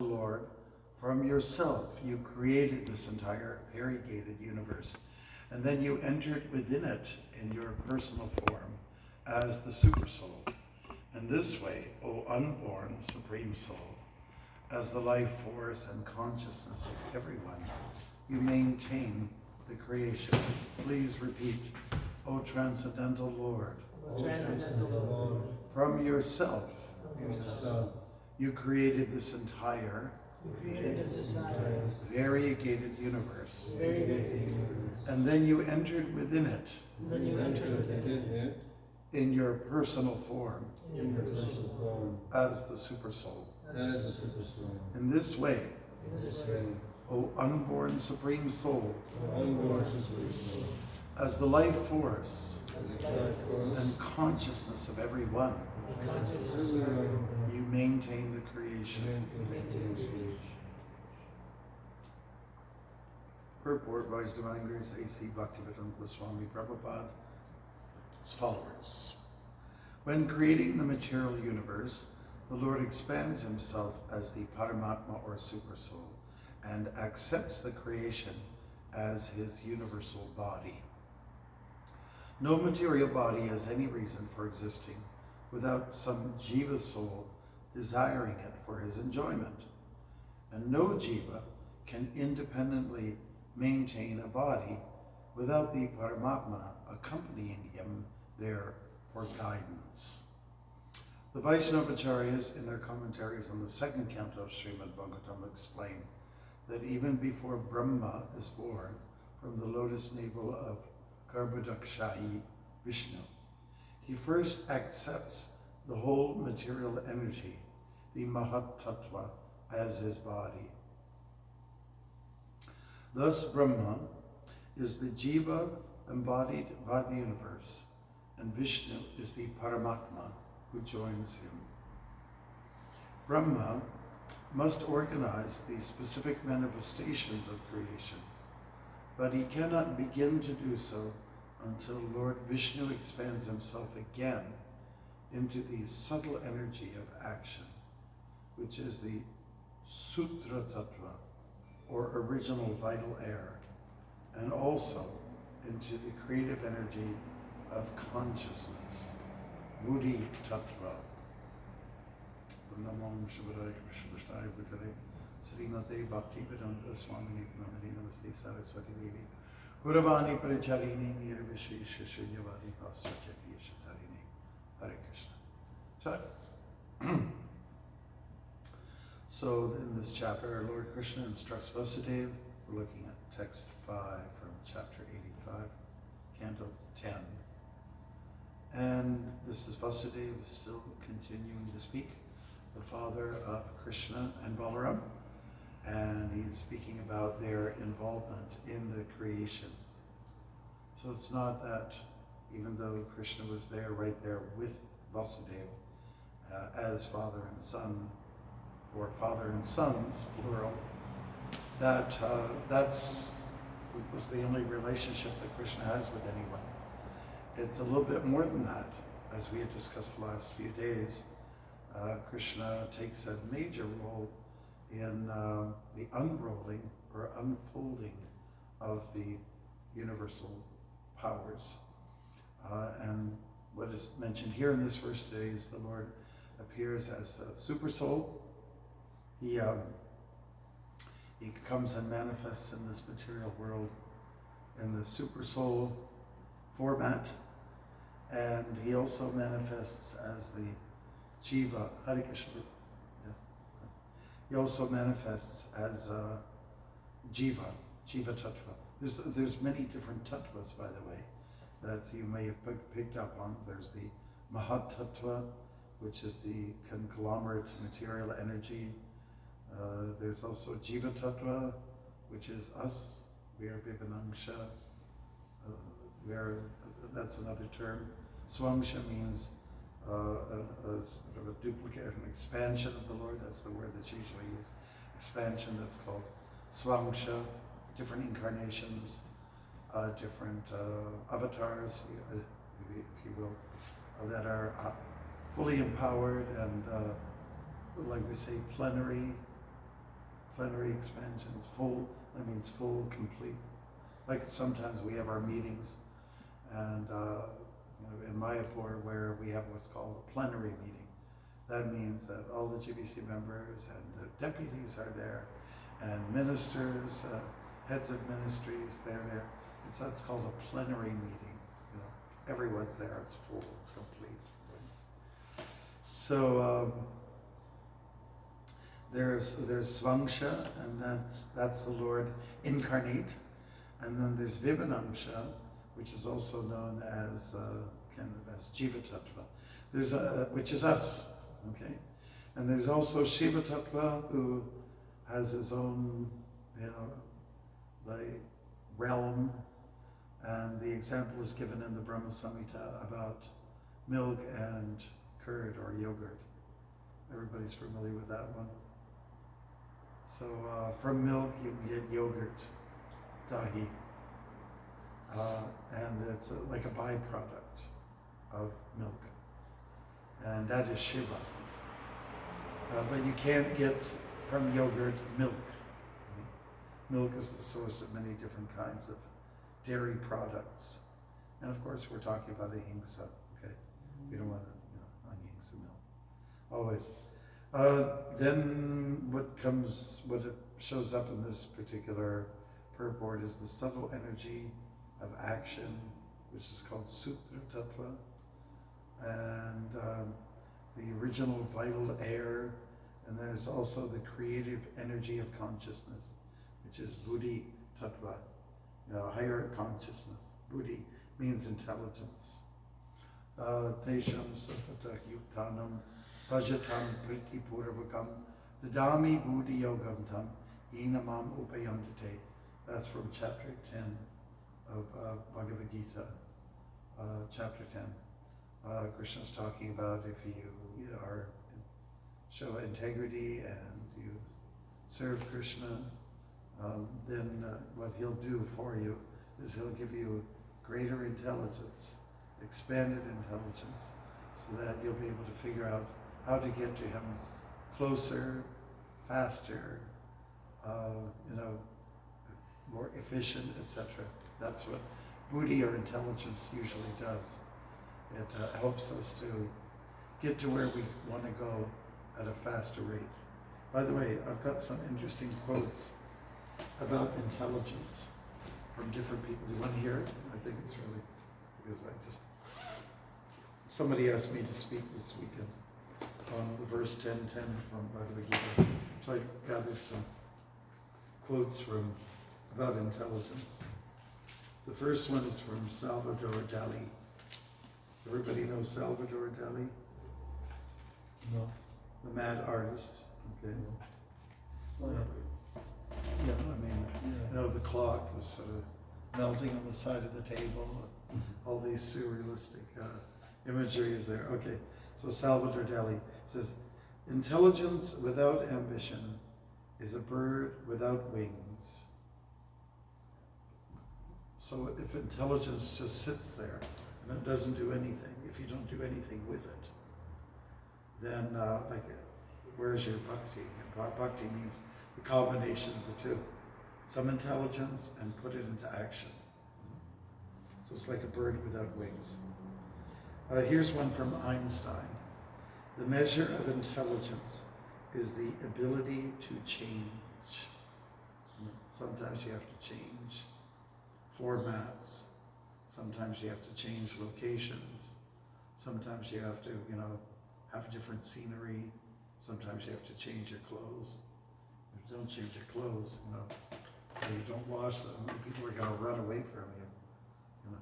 Lord, from yourself you created this entire variegated universe, and then you entered within it in your personal form as the Supersoul. And this way, O unborn Supreme Soul, as the life force and consciousness of everyone, you maintain the creation. Please repeat, O Transcendental Lord, from yourself, you created this entire variegated universe. And then you entered within it in your personal form as the Supersoul. In this way, O unborn Supreme Soul, as the life force and consciousness of everyone, you maintain the creation. Purport by His Divine Grace A.C. Bhaktimarga Swami Prabhupada as followers. When creating the material universe, the Lord expands Himself as the Paramatma or Supersoul and accepts the creation as His universal body. No material body has any reason for existing without some Jiva soul desiring it for his enjoyment. And no Jiva can independently maintain a body without the Paramatma accompanying him there for guidance. The Vaishnavacharyas, in their commentaries on the second canto of Srimad Bhagavatam, explain that even before Brahma is born from the lotus navel of Garbhodakshayi Vishnu, he first accepts the whole material energy, the Mahat Tattva, as his body. Thus Brahma is the Jiva embodied by the universe, and Vishnu is the Paramatma who joins him. Brahma must organize the specific manifestations of creation, but he cannot begin to do so until Lord Vishnu expands himself again into the subtle energy of action, which is the Sutra Tattva, or original vital air, and also into the creative energy of consciousness, Buddhi Tattva. Namam Shivadaya Krishna Bhutale Srimate Bhaktimarga Swami Namaste Saraswati Devi Guravani Pracharini Nirvishesha Shunyavadi Paschachati Shatarini. Hare Krishna. So in this chapter, Lord Krishna instructs Vasudeva. We're looking at text 5 from chapter 85, canto 10. And this is Vasudeva still continuing to speak, the father of Krishna and Balaram, and he's speaking about their involvement in the creation. So it's not that, even though Krishna was there, right there with Vasudeva, as father and son, or father and sons, plural, that was the only relationship that Krishna has with anyone. It's a little bit more than that. As we had discussed the last few days, Krishna takes a major role in the unrolling or unfolding of the universal powers. And what is mentioned here in this verse today is the Lord appears as a super soul. He comes and manifests in this material world in the super soul format, and he also manifests as the Jiva. Hare Krishna. Yes. He also manifests as Jiva Tattva. There's many different tattvas, by the way, that you may have picked up on. There's the Mahat Tattva, which is the conglomerate material energy. There's also Jiva Tattva, which is us. We are Vivanangsha. That's another term. Swamsha means a sort of a duplicate, an expansion of the Lord. That's the word that's usually used. Expansion, that's called Swamsha. Different incarnations, different avatars, if you will, that are fully empowered and, like we say, plenary, Plenary expansions, full, that means full, complete. Like sometimes we have our meetings, and in Mayapur, where we have what's called a plenary meeting, that means that all the GBC members and the deputies are there, and ministers, heads of ministries, they're there. That's called a plenary meeting. Everyone's there. It's full. It's complete. So there's Svangsha, and that's the Lord incarnate, and then there's Vibhanangsha, which is also known as as Jiva Tattva. There's which is us, okay, and there's also Shiva Tattva, who has his own, like realm, and the example is given in the Brahma Samhita about milk and curd or yogurt. Everybody's familiar with that one. So from milk you can get yogurt, dahi, and it's like a byproduct of milk, and that is Shiva. But you can't get from yogurt milk. Milk is the source of many different kinds of dairy products, and of course we're talking about ahimsa. Okay, we don't want to, ahimsa milk always. Then what it shows up in this particular purport is the subtle energy of action, which is called Sutra Tattva, and the original vital air, and there's also the creative energy of consciousness, which is Buddhi Tattva, higher consciousness. Buddhi means intelligence. Tesham sapata yuktanam bhajatam priti purvakam dadami buddhi yogam tam enamam upayantite. That's from chapter 10 of Bhagavad Gita, chapter 10. Krishna's talking about if you show integrity and you serve Krishna, then what he'll do for you is he'll give you greater intelligence, expanded intelligence, so that you'll be able to figure out how to get to him closer, faster, more efficient, etc. That's what buddhi or intelligence usually does. It helps us to get to where we want to go at a faster rate. By the way, I've got some interesting quotes about intelligence from different people. Do you want to hear it? I think it's really, because somebody asked me to speak this weekend on the verse 10:10 from Bhagavad Gita. So I gathered some quotes about intelligence. The first one is from Salvador Dali. Everybody knows Salvador Dali? No. The mad artist. Okay. Oh, yeah. The clock was sort of melting on the side of the table. All these surrealistic imagery is there. Okay, so Salvador Dali says, intelligence without ambition is a bird without wings. So if intelligence just sits there and it doesn't do anything, if you don't do anything with it, then where's your bhakti? Bhakti means the combination of the two. Some intelligence and put it into action. So it's like a bird without wings. Here's one from Einstein. The measure of intelligence is the ability to change. Sometimes you have to change formats. Sometimes you have to change locations. Sometimes you have to, have different scenery. Sometimes you have to change your clothes. If you don't change your clothes, or you don't wash them, people are going to run away from you.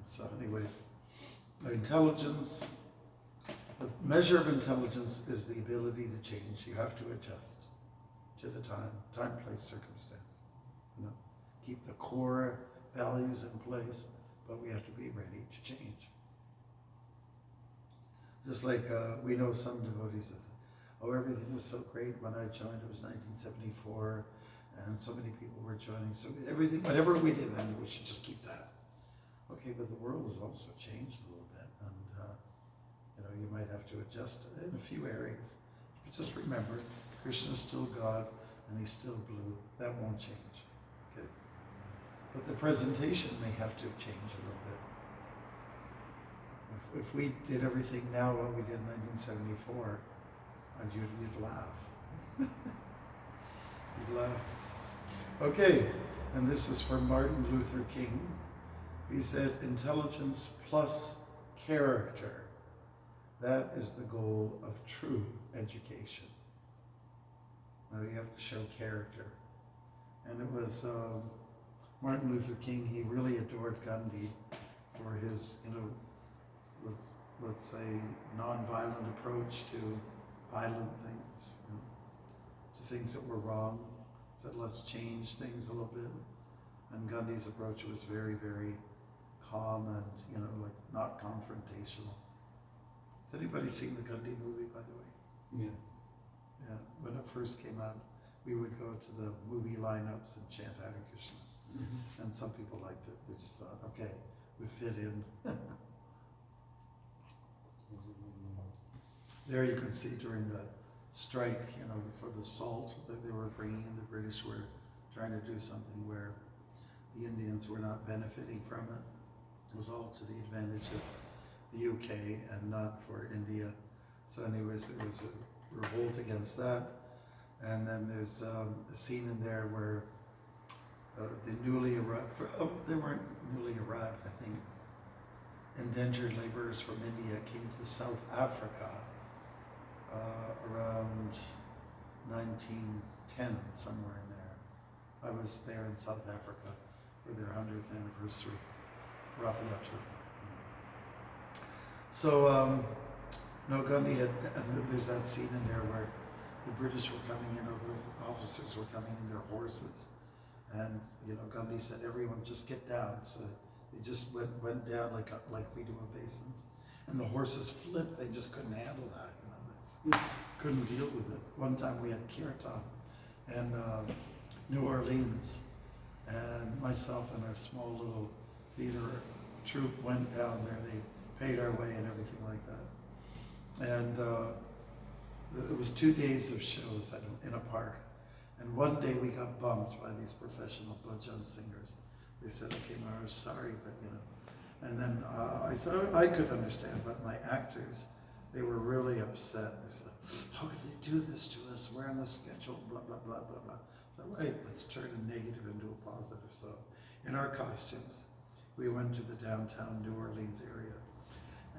So anyway, intelligence, the measure of intelligence is the ability to change. You have to adjust to the time, place, circumstance. Keep the core values in place, but we have to be ready to change. Just like we know some devotees that say, oh, everything was so great when I joined, it was 1974, and so many people were joining, so everything, whatever we did then, we should just keep that. Okay, but the world has also changed a little bit, and you might have to adjust in a few areas. But just remember, Krishna is still God, and he's still blue. That won't change. Okay. But the presentation may have to change a little bit. If we did everything now what we did in 1974, you'd laugh. You'd laugh. Okay, and this is from Martin Luther King. He said, intelligence plus character. That is the goal of true education. Now you have to show character. And it was Martin Luther King, he really adored Gandhi for his, let's say, non-violent approach to violent things, to things that were wrong. Said, let's change things a little bit. And Gandhi's approach was very, very calm and, like not confrontational. Has anybody seen the Gandhi movie, by the way? Yeah. Yeah, when it first came out, we would go to the movie lineups and chant Hare Krishna. Mm-hmm. And some people liked it. They just thought, okay, we fit in. There you can see during the strike, for the salt that they were bringing in, the British were trying to do something where the Indians were not benefiting from it. It was all to the advantage of the UK and not for India. So anyways, there was a revolt against that. And then there's a scene in there where the newly arrived, they weren't newly arrived, I think, indentured laborers from India came to South Africa around 1910, somewhere in there. I was there in South Africa for their 100th anniversary, Rath Yatra. So, Gandhi had, and there's that scene in there where the British were coming in, or the officers were coming in their horses. And, Gandhi said, everyone just get down. So they just went down like we do obeisance. And the horses flipped, they just couldn't handle that. They couldn't deal with it. One time we had kirtan in New Orleans, and myself and our small little theater troupe went down there. They paid our way and everything like that. And it was 2 days of shows in a park. And one day we got bumped by these professional bhajan singers. They said, okay, Mara, sorry, but And then I said, I could understand, but my actors, they were really upset. They said, how could they do this to us? We're on the schedule, blah, blah, blah, blah, blah. So, right, let's turn a negative into a positive. So in our costumes, we went to the downtown New Orleans area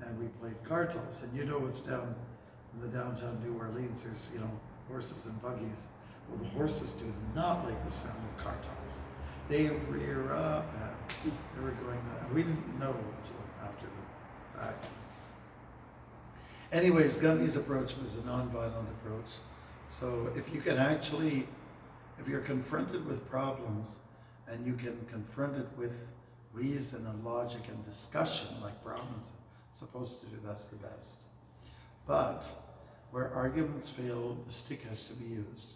and we played cartels. And what's down in the downtown New Orleans, there's, horses and buggies. Well, the horses do not like the sound of cartels. They rear up and they were going, and we didn't know until after the fact. Anyways, Gandhi's approach was a non-violent approach. So if you're confronted with problems and you can confront it with reason and logic and discussion like Brahmins are supposed to do, that's the best. But where arguments fail, the stick has to be used.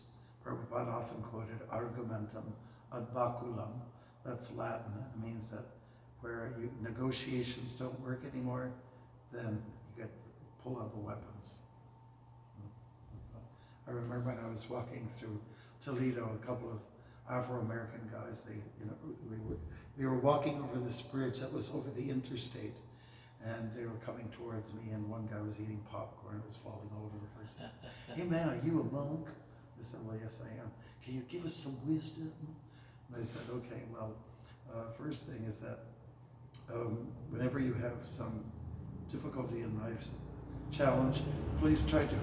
Prabhupada often quoted argumentum ad baculum. That's Latin. It means that where negotiations don't work anymore, then you get to pull out the weapons. I remember when I was walking through Toledo, a couple of Afro-American guys, we were walking over this bridge that was over the interstate, and they were coming towards me, and one guy was eating popcorn. It was falling all over the place. He said, hey man, are you a monk? I said, well, yes, I am. Can you give us some wisdom? And I said, okay, well, first thing is that whenever you have some difficulty in life, challenge, please try to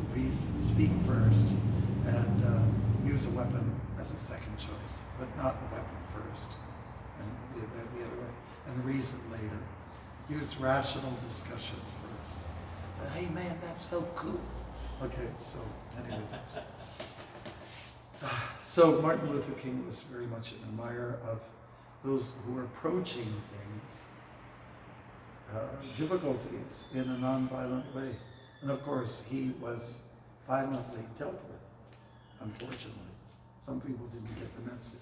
speak first and use a weapon as a second choice, but not the weapon first, and the other way, and reason later. Use rational discussions first. But, hey man, that's so cool. Okay, so anyways. So Martin Luther King was very much an admirer of those who were approaching things, difficulties in a non-violent way. And of course, he was violently dealt with, unfortunately. Some people didn't get the message.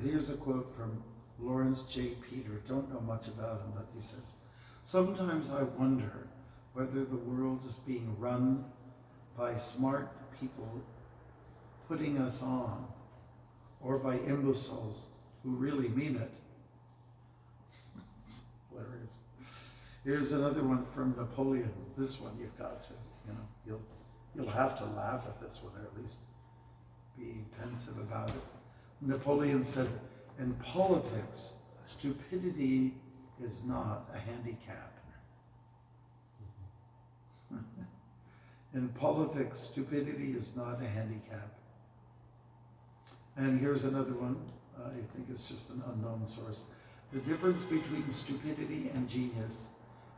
Here's a quote from Lawrence J. Peter. Don't know much about him, but he says, sometimes I wonder whether the world is being run by smart people putting us on, or by imbeciles who really mean it. It's hilarious. Here's another one from Napoleon. This one you've got to, you'll have to laugh at this one, or at least be pensive about it. Napoleon said, in politics, stupidity is not a handicap. In politics, stupidity is not a handicap. And here's another one. I think it's just an unknown source. The difference between stupidity and genius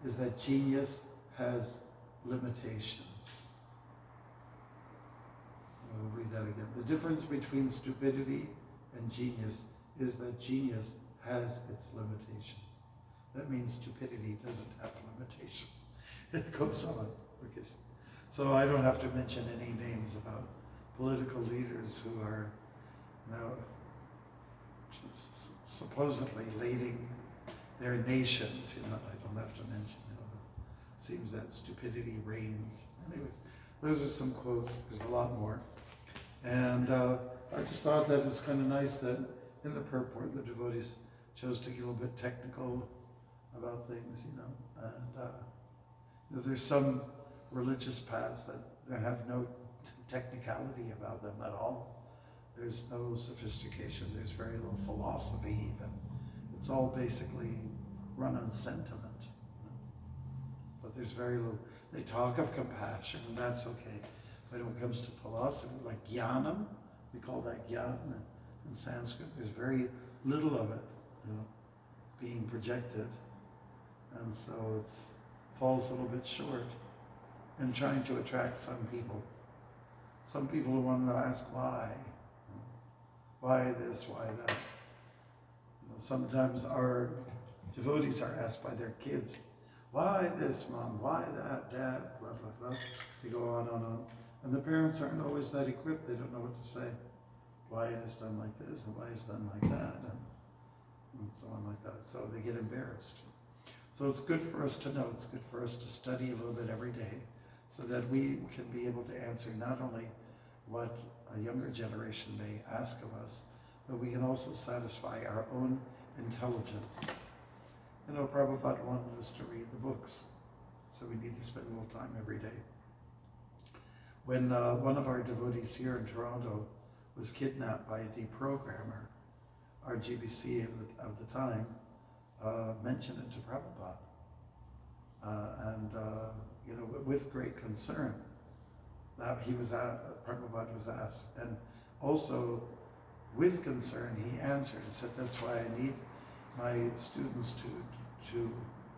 is that genius has limitations. I'll read that again. The difference between stupidity and genius is that genius has its limitations. That means stupidity doesn't have limitations. It goes on. Okay. So I don't have to mention any names about political leaders who are now supposedly leading their nations. I don't have to mention. It seems that stupidity reigns. Anyways, those are some quotes. There's a lot more. And I just thought that it was kind of nice that in the purport the devotees chose to get a little bit technical about things, and there's some religious paths that there have no technicality about them at all. There's no sophistication, there's very little philosophy even. It's all basically run on sentiment. But there's very little, they talk of compassion, and that's okay. But when it comes to philosophy, like jnanam, we call that jnana in Sanskrit, there's very little of it, being projected. And so it falls a little bit short in trying to attract some people. Some people who want to ask why. Why this, why that? Sometimes our devotees are asked by their kids, why this, mom, why that, dad, blah, blah, blah. They go on and on. And the parents aren't always that equipped. They don't know what to say. Why it is done like this, and why it's done like that, and so on like that. So they get embarrassed. So it's good for us to know. It's good for us to study a little bit every day so that we can be able to answer not only what a younger generation may ask of us, but we can also satisfy our own intelligence. Prabhupada wanted us to read the books, so we need to spend a little time every day. When one of our devotees here in Toronto was kidnapped by a deprogrammer, our GBC of the time mentioned it to Prabhupada. With great concern that Prabhupada was asked. And also with concern, he answered and said, that's why I need my students to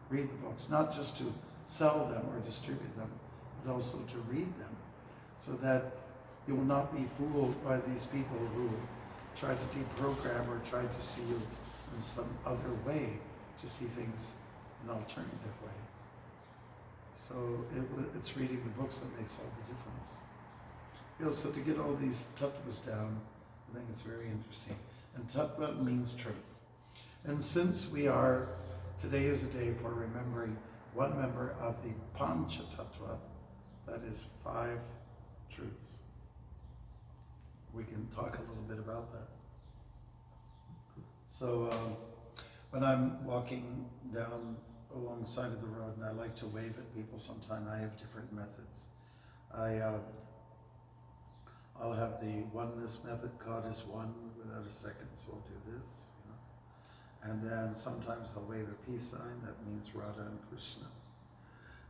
read the books, not just to sell them or distribute them, but also to read them, so that you will not be fooled by these people who try to deprogram or try to see you in some other way, to see things in an alternative way. So it's reading the books that makes all the difference. So to get all these tattvas down, I think it's very interesting. And tattva means truth. And since today is a day for remembering one member of the Pancha Tattva, that is 5 truths. We can talk a little bit about that. So when I'm walking down alongside of the road and I like to wave at people sometime, I have different methods. I'll have the oneness method, God is one without a second, so I'll do this. And then sometimes I'll wave a peace sign, that means Radha and Krishna.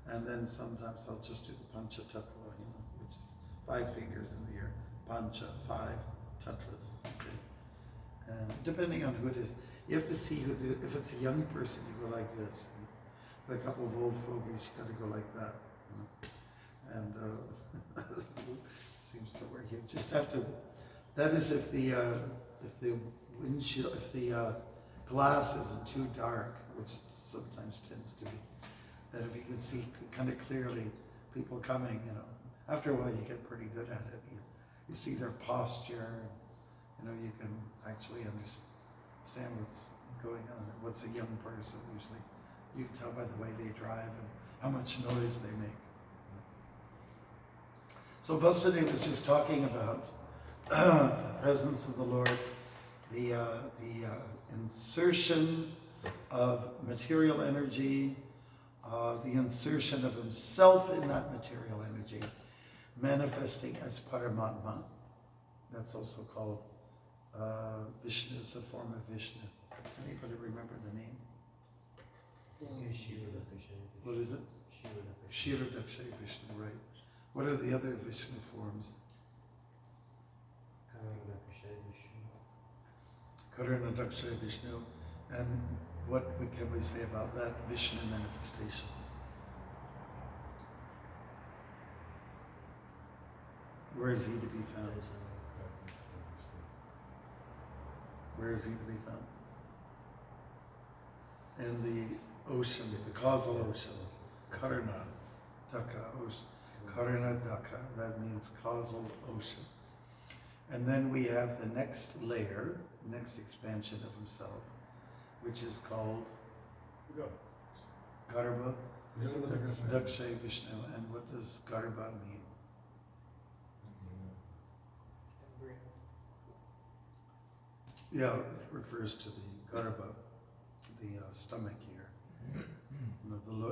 And then sometimes I'll just do the Pancha Tattva, which is 5 fingers in the air. Pancha, 5 tattvas. Okay? And depending on who it is, you have to see if it's a young person, you go like this. With a couple of old fogies, you gotta go like that. And seems to work here. Just have to, that is if the windshield, if the glass isn't too dark, which sometimes tends to be, that if you can see kind of clearly people coming, after a while you get pretty good at it. You see their posture, you can actually understand what's going on. What's a young person usually? You can tell by the way they drive and how much noise they make. So Vasudeva was just talking about the presence of the Lord, the insertion of material energy, the insertion of himself in that material energy, manifesting as Paramatma. That's also called Vishnu. It's a form of Vishnu. Does anybody remember the name? What is it? Kshirodakshay Vishnu, right. What are the other Vishnu forms? Karunadakshay Vishnu. And what can we say about that Vishnu manifestation? Where is he to be found? Where is he to be found? In the ocean, the causal ocean, Karuna Daka ocean. Karuna Daka, that means causal ocean. And then we have the next layer, next expansion of himself, which is called Garbha Dakshay Vishnu. And what does Garbha mean? Yeah, it refers to the Garbha, the stomach here.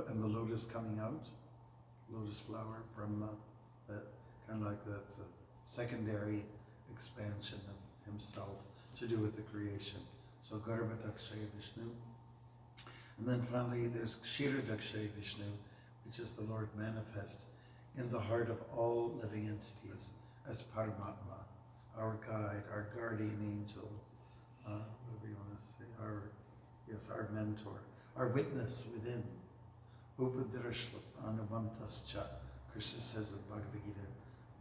And the lotus coming out, lotus flower, Brahma, that kind of like that's a secondary expansion of himself to do with the creation. So Garbha Dakshay Vishnu. And then finally there's Kshirodakshay Vishnu, which is the Lord manifest in the heart of all living entities as Paramatma, our guide, our guardian angel, whatever you want to say, our mentor, our witness within. Upadrashla Anubantascha. Krishna says in Bhagavad Gita,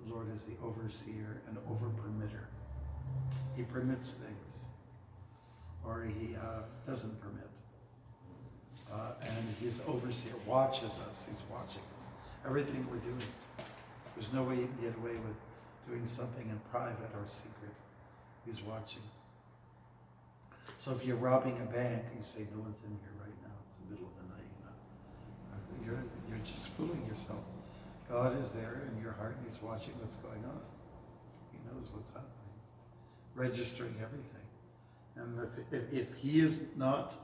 the Lord is the overseer and over-permitter. He permits things, or he doesn't permit. And his overseer watches us, he's watching us. Everything we're doing. There's no way you can get away with doing something in private or secret. He's watching. So if you're robbing a bank, you say, no one's in here right now, it's the middle of the night, you're just fooling yourself. God is there in your heart, and he's watching what's going on. He knows what's happening. He's registering everything. And if he is not,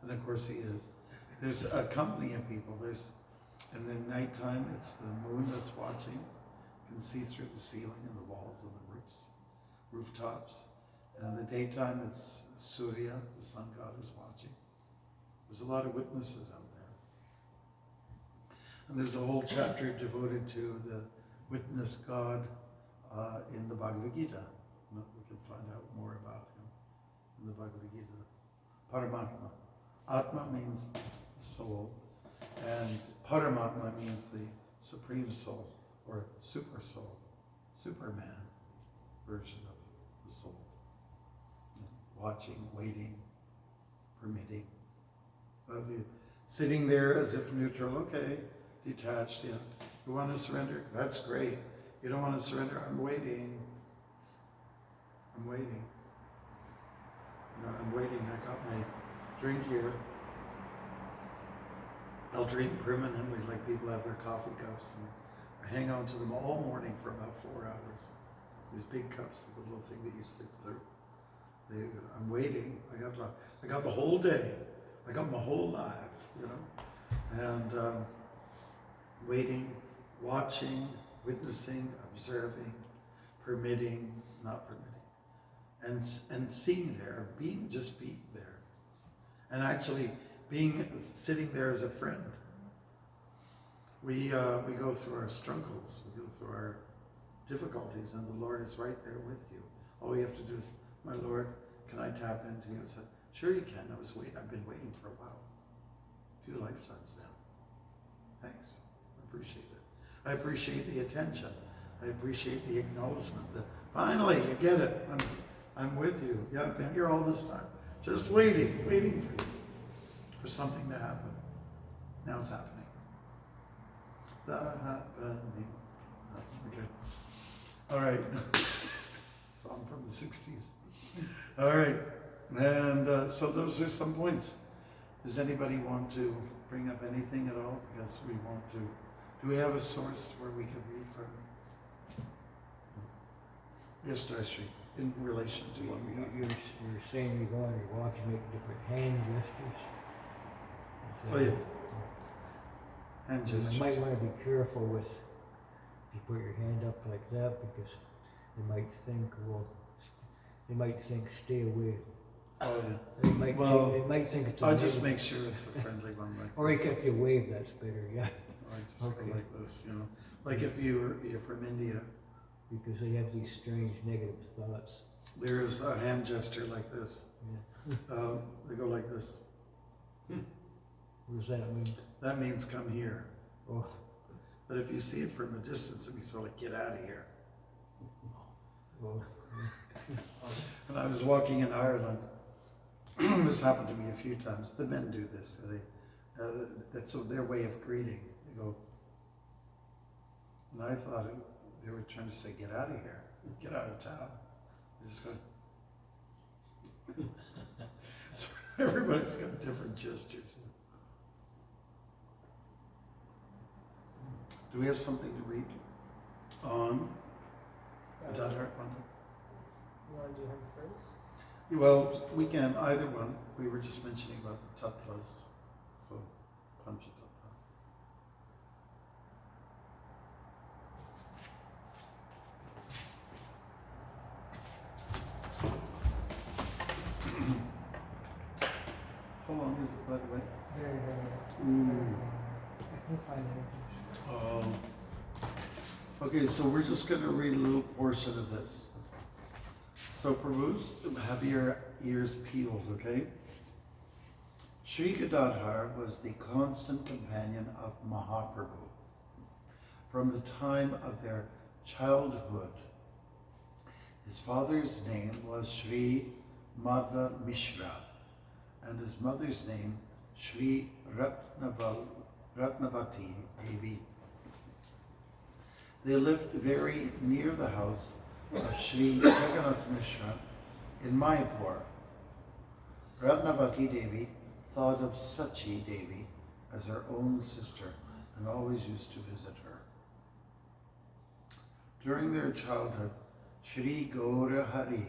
and of course he is, there's a company of people. In the nighttime, it's the moon that's watching. You can see through the ceiling and the walls and the rooftops. And in the daytime, it's Surya, the sun god, is watching. There's a lot of witnesses out there. And there's a whole chapter devoted to the witness God in the Bhagavad Gita. We can find out more about him in the Bhagavad Gita. Paramatma. Atma means the soul, and Paramatma means the supreme soul, or super soul, Superman version of the soul. Watching, waiting, permitting. Sitting there as if neutral, okay, detached, yeah. You want to surrender? That's great. You don't want to surrender? I'm waiting. I'm waiting. I'm waiting. I got my drink here. I'll drink permanently, like people have their coffee cups, and I hang on to them all morning for about 4 hours. These big cups, the little thing that you sip through. I'm waiting. I got the whole day. I got my whole life, and waiting, watching, witnessing, observing, permitting, not permitting, and seeing there, just being there, and actually sitting there as a friend. We go through our struggles, we go through our difficulties, and the Lord is right there with you. All we have to do is, my Lord, can I tap into you? I said, sure you can. I've been waiting for a while. A few lifetimes now. Thanks. I appreciate it. I appreciate the attention. I appreciate the acknowledgement that finally you get it. I'm with you. Yeah, I've been here all this time. Just waiting for you. For something to happen. Now it's happening. The happening. Okay. All right. Song from the 60s. All right. And so those are some points. Does anybody want to bring up anything at all? Because we want to. Do we have a source where we can read from? Yes, Dharshri, in relation to what we got. You're saying you go on your walk, you make different hand gestures. Oh, yeah. Hand You gestures. might want to be careful with, if you put your hand up like that, because they might think, well, they might think stay away. Oh, yeah. They might, Well, they might think it's a I just negative. make sure it's a friendly one like Or this. if you wave, that's better, yeah. I just Okay. go like this, you know. Like if you're from India, Because they have these strange negative thoughts. there's a hand gesture like this. Yeah. They go like this. What does that mean? That means come here. Oh, But if you see it from a distance, it'd be sort of like, get out of here. well, When I was walking in Ireland, this happened to me a few times. The men do this. That's their way of greeting. They go, and I thought they were trying to say, get out of here. Get out of town. They just go. So everybody's got different gestures. Do we have something to read on Gadadhar Pandit? You want to do him first? Well, we can, either one. We were just mentioning about the tattvas, so Panchatattva. How long is it, by the way? Very, very Ooh. I can find it. Okay, so we're just going to read a little portion of this. So, Prabhus, have your ears peeled, okay? Sri Gadadhar was the constant companion of Mahaprabhu from the time of their childhood. His father's name was Sri Madhva Mishra, and his mother's name Sri Ratnavati Devi. They lived very near the house of Sri Jagannath Mishra in Mayapur. Ratnavati Devi thought of Sachi Devi as her own sister and always used to visit her. During their childhood, Sri Gaura Hari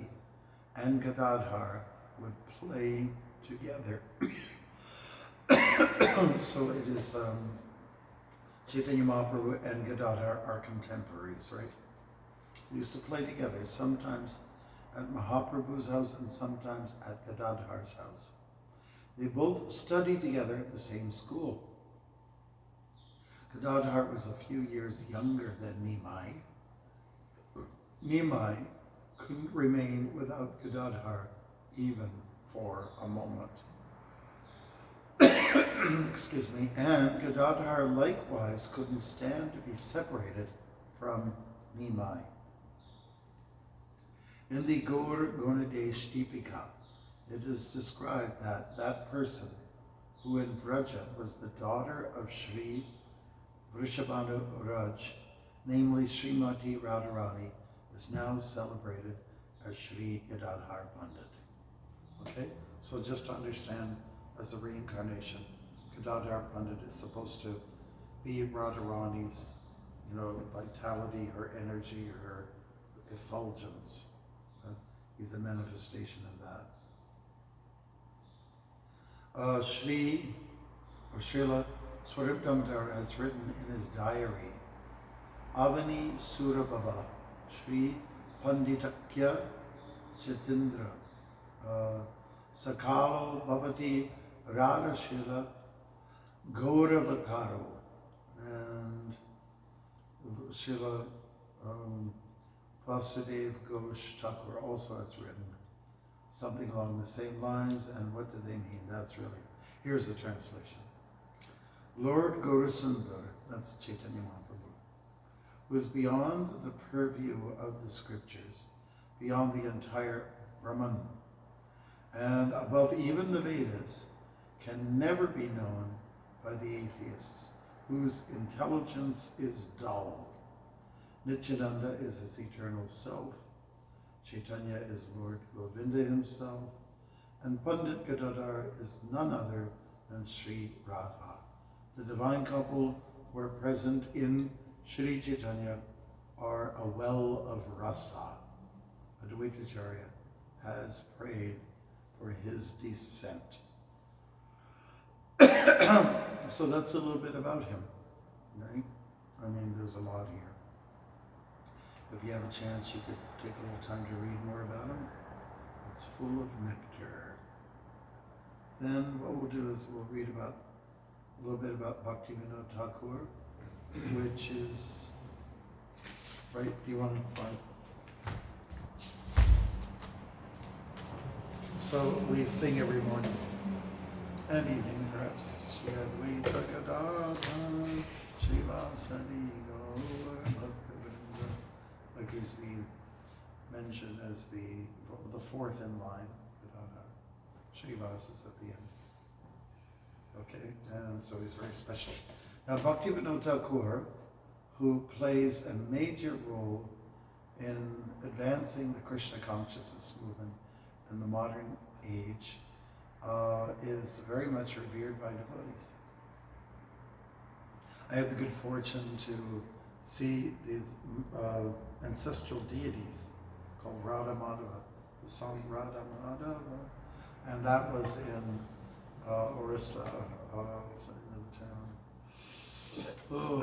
and Gadadhar would play together. So it is Chaitanya Mahaprabhu and Gadadhar are contemporaries, right? They used to play together, sometimes at Mahaprabhu's house and sometimes at Gadadhar's house. They both studied together at the same school. Gadadhar was a few years younger than Nimai. Nimai couldn't remain without Gadadhar even for a moment. Excuse me. And Gadadhar likewise couldn't stand to be separated from Nimai. In the Gaur Gunadesh Deepika, it is described that that person who in Vraja was the daughter of Sri Vrishabhanu Raj, namely Srimati Radharani, is now celebrated as Sri Gadadhar Pandit. Okay, so just to understand, as a reincarnation, Gadadhar Pandit is supposed to be Radharani's, vitality, her energy, her effulgence. He's a manifestation of that. Srila Swarup Damodar has written in his diary, Avani Surabhava, Sri Panditakya Chetindra, Sakalo Bhavati Radhashila Gauravataro, and Srila Vasudev Ghosh Thakur also has written something along the same lines, and what do they mean? That's really, here's the translation. Lord Gaurasundar, that's Chaitanya Mahaprabhu, who is beyond the purview of the scriptures, beyond the entire Brahman, and above even the Vedas, can never be known by the atheists, whose intelligence is dull. Nityananda is his eternal self, Chaitanya is Lord Govinda himself, and Pandit Gadadhar is none other than Sri Radha. The divine couple who are present in Sri Chaitanya are a well of rasa. Advaitacharya has prayed for his descent. So that's a little bit about him, right? I mean, there's a lot here. If you have a chance, you could take a little time to read more about him. It's full of nectar. Then what we'll do is we'll read about a little bit about Bhaktivinoda Thakur, which is, right, do you want to find? So we sing every morning and evening, perhaps. Shadvaita Gadadha Shiva Sadi Gaur Bhaktivinoda. Like he's mentioned as the fourth in line. Srivas is at the end. Okay, and so he's very special. Now Bhaktivinoda Thakur, who plays a major role in advancing the Krishna consciousness movement in the modern age, is very much revered by devotees. I had the good fortune to see these ancestral deities called Radha Madhava, the song Radha Madhava, and that was in Orissa, what's the name of the town? Oh,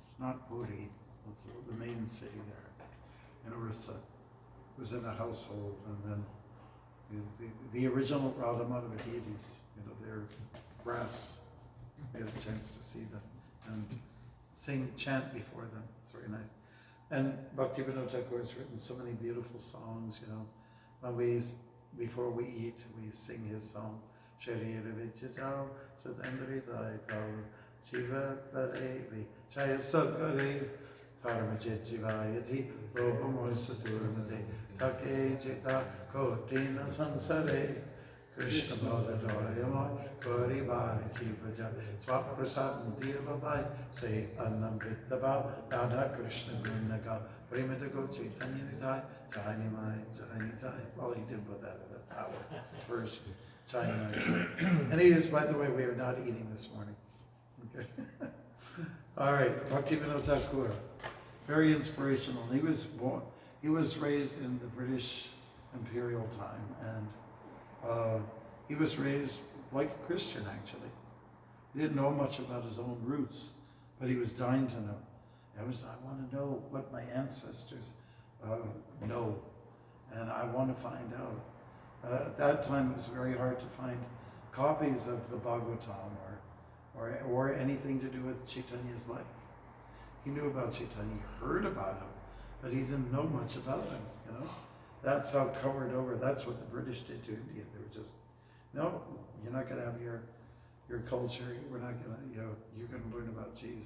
it's not Puri, it's the main city there, in Orissa. It was in a household, and then the original Radha Madhava deities, they're brass. I had a chance to see them and chant before them. It's very nice. And Bhaktivinoda Thakur has written so many beautiful songs, When before we eat, we sing his song. Sharira Vijjatao, Sadandri Daikal, Jiva Varevi, Chaya Sadgare, Paramajit Jivayati, Ropamoisaturmate, Take Jita, Kotina Sansare, Krishna Baladoyama, Kori Bharati Bhaja, Swaprasad Divabai, say Annamritaba, Radha Krishna Gunaga, Premadago Chaitanya Nidai, Jani Mai, Jani Dai. All he did with that's our verse, Jani Mai. And he is, by the way, we are not eating this morning. Okay. All right, Bhaktivinoda Thakur, very inspirational. He was raised in the British imperial time, and he was raised like a Christian, actually. He didn't know much about his own roots, but he was dying to know. I want to know what my ancestors know, and I want to find out. At that time, it was very hard to find copies of the Bhagavatam or anything to do with Chaitanya's life. He knew about Chaitanya, he heard about him, but he didn't know much about him, That's how covered over, that's what the British did to India. They were just, no, you're not going to have your culture, we're not going to, you're going to learn about Jesus.